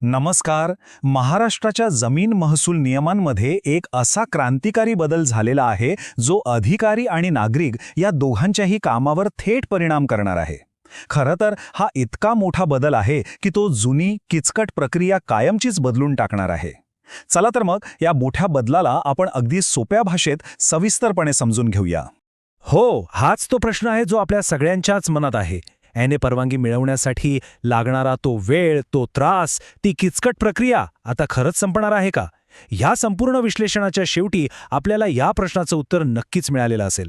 नमस्कार. महाराष्ट्राच्या जमीन महसूल नियमांमध्ये एक असा क्रांतिकारी बदल झालेला आहे जो अधिकारी आणि नागरिक या दोघांच्याही कामावर थेट परिणाम करणार आहे. खरं तर हा इतका मोठा बदल आहे की तो जुनी किचकट प्रक्रिया कायमचीच बदलून टाकणार आहे. चला तर मग या मोठ्या बदलाला आपण अगदी सोप्या भाषेत सविस्तरपणे समजून घेऊया. हो, हाच तो प्रश्न आहे जो आपल्या सगळ्यांच्याच मनात आहे. एनए परवानगी मिळवण्यासाठी लागणारा तो वेळ, तो त्रास, ती किचकट प्रक्रिया आता खरंच संपणार आहे का? ह्या संपूर्ण विश्लेषणाच्या शेवटी आपल्याला या प्रश्नाचं उत्तर नक्कीच मिळालेलं असेल.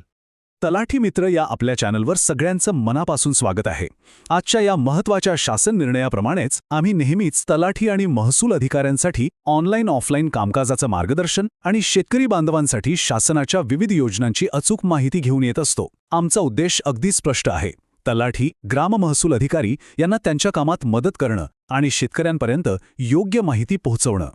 तलाठी मित्र या आपल्या चॅनलवर सगळ्यांचं मनापासून स्वागत आहे. आजच्या या महत्त्वाच्या शासन निर्णयाप्रमाणेच आम्ही नेहमीच तलाठी आणि महसूल अधिकाऱ्यांसाठी ऑनलाईन ऑफलाईन कामकाजाचं मार्गदर्शन आणि शेतकरी बांधवांसाठी शासनाच्या विविध योजनांची अचूक माहिती घेऊन येत असतो. आमचा उद्देश अगदी स्पष्ट आहे. तलाठी, ग्राम महसूल अधिकारी यांना त्यांच्या कामात मदत करणं आणि शेतकऱ्यांपर्यंत योग्य माहिती पोहोचवणं.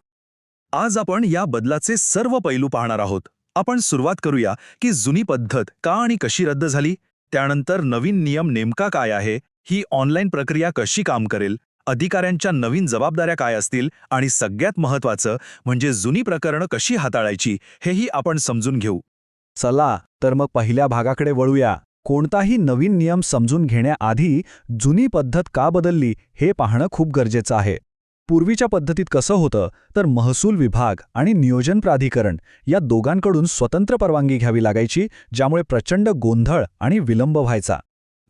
आज आपण या बदलाचे सर्व पैलू पाहणार आहोत. आपण सुरुवात करूया की जुनी पद्धत का आणि कशी रद्द झाली, त्यानंतर नवीन नियम नेमका काय आहे, ही ऑनलाईन प्रक्रिया कशी काम करेल, अधिकाऱ्यांच्या नवीन जबाबदाऱ्या काय असतील आणि सगळ्यात महत्त्वाचं म्हणजे जुनी प्रकरणं कशी हाताळायची हेही आपण समजून घेऊ. चला तर मग पहिल्या भागाकडे वळूया. कोणताही नवीन नियम समजून घेण्याआधी जुनी पद्धत का बदलली हे पाहणं खूप गरजेचं आहे. पूर्वीच्या पद्धतीत कसं होतं तर महसूल विभाग आणि नियोजन प्राधिकरण या दोघांकडून स्वतंत्र परवानगी घ्यावी लागायची, ज्यामुळे प्रचंड गोंधळ आणि विलंब व्हायचा.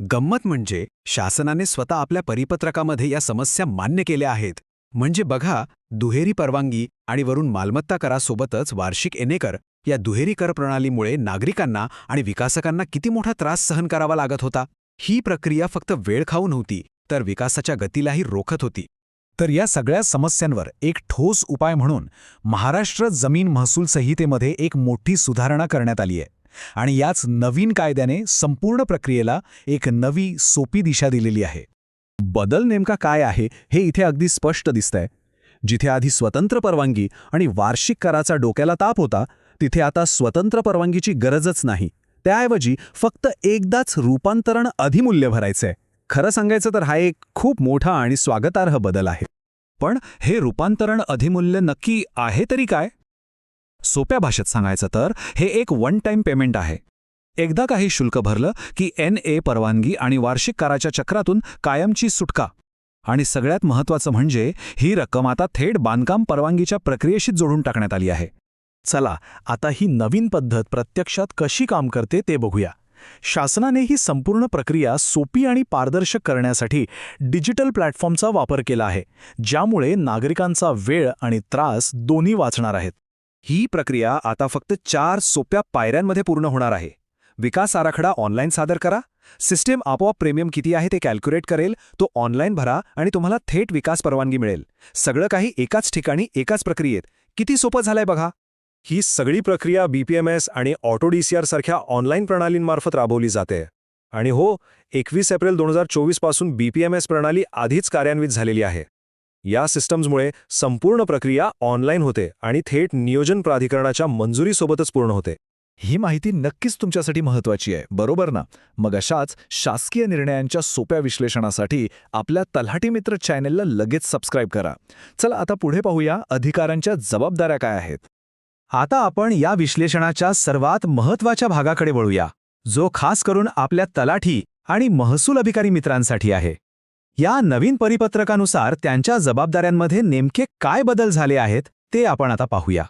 गंमत म्हणजे शासनाने स्वतः आपल्या परिपत्रकामध्ये या समस्या मान्य केल्या आहेत. म्हणजे बघा, दुहेरी परवानगी आणि वरून मालमत्ता करासोबतच वार्षिक एनए कर या दुहेरी कर प्रणालीमुळे नागरिकांना आणि विकासकांना किती मोठा त्रास सहन करावा लागत होता. ही प्रक्रिया फक्त वेळ खाऊ नव्हती, तर विकासाच्या गतीलाही रोखत होती. तर या सगळ्या समस्यांवर एक ठोस उपाय म्हणून महाराष्ट्र जमीन महसूल संहितेमध्ये एक मोठी सुधारणा करण्यात आली आहे. आणि याच नवीन कायद्याने संपूर्ण प्रक्रियेला एक नवी सोपी दिशा दिलेली आहे. बदल नेमका काय आहे हे इथे अगदी स्पष्ट दिसतंय. जिथे आधी स्वतंत्र परवानगी आणि वार्षिक कराचा डोक्याला ताप होता, तिथे आता स्वतंत्र परवानगीची गरजच नाही. त्याऐवजी फक्त एकदाच रूपांतरण अधिमूल्य भरायचंय. खरं सांगायचं तर हा एक खूप मोठा आणि स्वागतार्ह बदल आहे. पण हे रूपांतरण अधिमूल्य नक्की आहे तरी काय? सोप्या भाषेत सांगायचं तर हे एक वन टाइम पेमेंट आहे. एकदा काही शुल्क भरलं की एनए परवानगी आणि वार्षिक कराच्या चक्रातून कायमची सुटका. आणि सगळ्यात महत्त्वाचं म्हणजे ही रक्कम आता थेट बांधकाम परवानगीच्या प्रक्रियेशी जोडून टाकण्यात आली आहे. चला आता ही नवीन पद्धत प्रत्यक्षात कशी काम करते ते बघूया. शासनाने ही संपूर्ण प्रक्रिया सोपी आणि पारदर्शक करण्यासाठी डिजिटल प्लॅटफॉर्मचा वापर केला आहे, ज्यामुळे नागरिकांचा वेळ आणि त्रास दोन्ही वाचणार आहेत. ही प्रक्रिया आता फक्त 4 सोप्या पायऱ्यांमध्ये पूर्ण होणार आहे. विकास आराखडा ऑनलाईन सादर करा. सिस्टीम आपोआप प्रीमियम किती आहे ते कॅल्क्युलेट करेल. तो ऑनलाईन भरा आणि तुम्हाला थेट विकास परवानगी मिळेल. सगळं काही एकाच ठिकाणी एकाच प्रक्रियेत. किती सोपं झालंय बघा. ही सगळी प्रक्रिया BPMS आणि ऑटोडीसीआर सारख्या ऑनलाईन प्रणालींमार्फत राबवली जाते. आणि हो, 21 एप्रिल 2024 पासून BPMS प्रणाली आधीच कार्यान्वित झालेली आहे. या सिस्टम्समुळे संपूर्ण प्रक्रिया ऑनलाईन होते आणि थेट नियोजन प्राधिकरणाच्या मंजुरीसोबतच पूर्ण होते. ही माहिती नक्कीच तुमच्यासाठी महत्त्वाची आहे, बरोबर ना? मग अशाच शासकीय निर्णयांच्या सोप्या विश्लेषणासाठी आपल्या तलाठी मित्र चॅनेलला लगेच सबस्क्राईब करा. चला आता पुढे पाहूया अधिकाऱ्यांच्या जबाबदाऱ्या काय आहेत. आता आपण या विश्लेषणाच्या सर्वात महत्त्वाच्या भागाकडे वळूया, जो खास करून आपल्या तलाठी आणि महसूल अधिकारी मित्रांसाठी आहे. या नवीन परिपत्रकानुसार त्यांच्या जबाबदाऱ्यांमध्ये नेमके काय बदल झाले आहेत ते आपण आता पाहूया.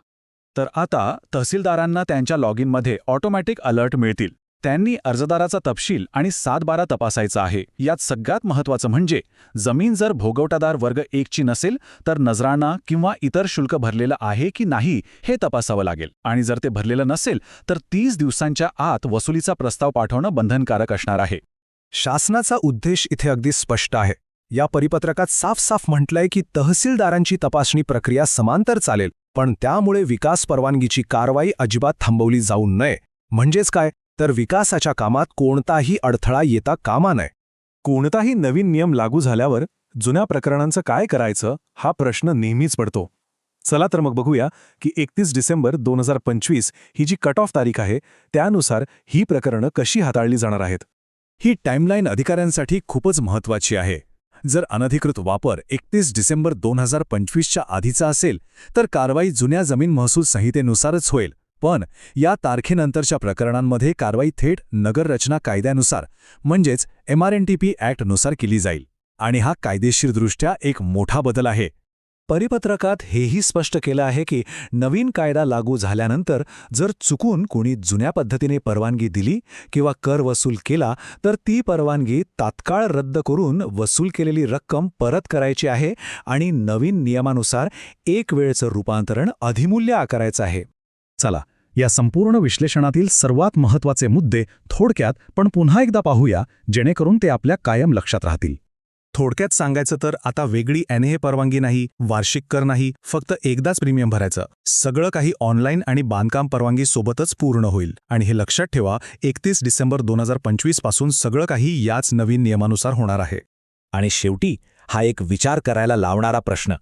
तर आता तहसीलदारांना त्यांच्या लॉगिनमध्ये ऑटोमॅटिक अलर्ट मिळतील. त्यांनी अर्जदाराचा तपशील आणि 7/12 तपासायचा आहे. यात सगळ्यात महत्त्वाचं म्हणजे जमीन जर भोगवटादार वर्ग 1 ची नसेल तर नजराणा किंवा इतर शुल्क भरलेलं आहे की नाही हे तपासावं लागेल. आणि जर ते भरलेलं नसेल तर 30 दिवसांच्या आत वसुलीचा प्रस्ताव पाठवणं बंधनकारक असणार आहे. शासनाचा उद्देश इथे अगदी स्पष्ट आहे. या परिपत्रकात साफ म्हटलंय की तहसीलदारांची तपासणी प्रक्रिया समांतर चालेल, पण त्यामुळे विकास परवानगीची कारवाई अजिबात थांबवली जाऊ नये. म्हणजेच काय तर विकासाच्या कामात कोणताही अडथळा येता कामा नये. कोणताही नवीन नियम लागू झाल्यावर जुन्या प्रकरणांचं काय करायचं हा प्रश्न नेहमीच पडतो. चला तर मग बघूया की 31 डिसेंबर 2025 ही जी कट ऑफ तारीख आहे त्यानुसार ही प्रकरणं कशी हाताळली जाणार आहेत. ही टाईमलाईन अधिकाऱ्यांसाठी खूपच महत्त्वाची आहे. जर अनधिकृत वापर 31 डिसेंबर 2025च्या आधीचा असेल तर कारवाई जुन्या जमीन महसूल संहितेनुसारच होईल, पण या तारखेनंतरच्या प्रकरणांमध्ये कारवाई थेट नगररचना कायद्यानुसार म्हणजेच MRNTP ॲक्टनुसार केली जाईल. आणि हा कायदेशीरदृष्ट्या एक मोठा बदल आहे. परिपत्रकात हेही स्पष्ट केलं आहे की नवीन कायदा लागू झाल्यानंतर जर चुकून कोणी जुन्या पद्धतीने परवानगी दिली किंवा कर वसूल केला तर ती परवानगी तात्काळ रद्द करून वसूल केलेली रक्कम परत करायची आहे आणि नवीन नियमानुसार एक वेळचं रूपांतरण अधिमूल्य आकारायचं आहे. चला, या संपूर्ण विश्लेषणातील सर्वात महत्त्वाचे मुद्दे थोडक्यात पण पुन्हा एकदा पाहूया, जेणेकरून ते आपल्या कायम लक्षात राहतील. थोडक्यात सांगायचं तर आता वेगळी NA परवानगी नाही, वार्षिक कर नाही, फक्त एकदाच प्रीमियम भरायचं. सगळं काही ऑनलाईन आणि बांधकाम परवानगी सोबतच पूर्ण होईल. आणि हे लक्षात ठेवा, 31 डिसेंबर 2025 पासून सगळं काही याच नवीन नियमानुसार होणार आहे. आणि शेवटी हा एक विचार करायला लावणारा प्रश्न.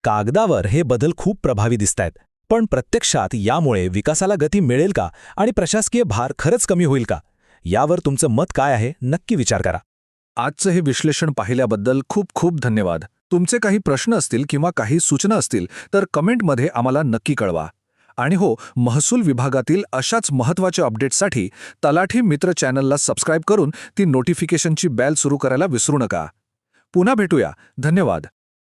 कागदावर हे बदल खूप प्रभावी दिसतायत, पण प्रत्यक्षात यामुळे विकासाला गती मिळेल का आणि प्रशासकीय भार खरंच कमी होईल का? यावर तुमचं मत काय आहे, नक्की विचार करा. आजचं हे विश्लेषण पाहिल्याबद्दल खूप खूप धन्यवाद. तुमचे काही प्रश्न असतील किंवा काही सूचना असतील तर कमेंटमध्ये आम्हाला नक्की कळवा. आणि हो, महसूल विभागातील अशाच महत्त्वाच्या अपडेट्ससाठी तलाठी मित्र चॅनलला सबस्क्राईब करून ती नोटिफिकेशनची बेल सुरू करायला विसरू नका. पुन्हा भेटूया. धन्यवाद.